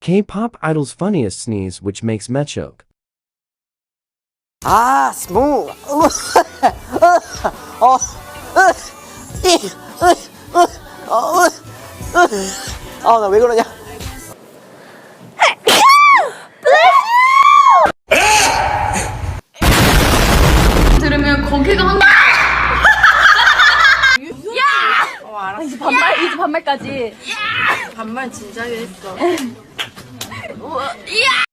K-pop idol's funniest sneeze which makes me choke. 아, 스무. 나 왜 그러냐? 들으면 거기가 한. 야! 이제 반말까지. 반말 진작에 했어. 야!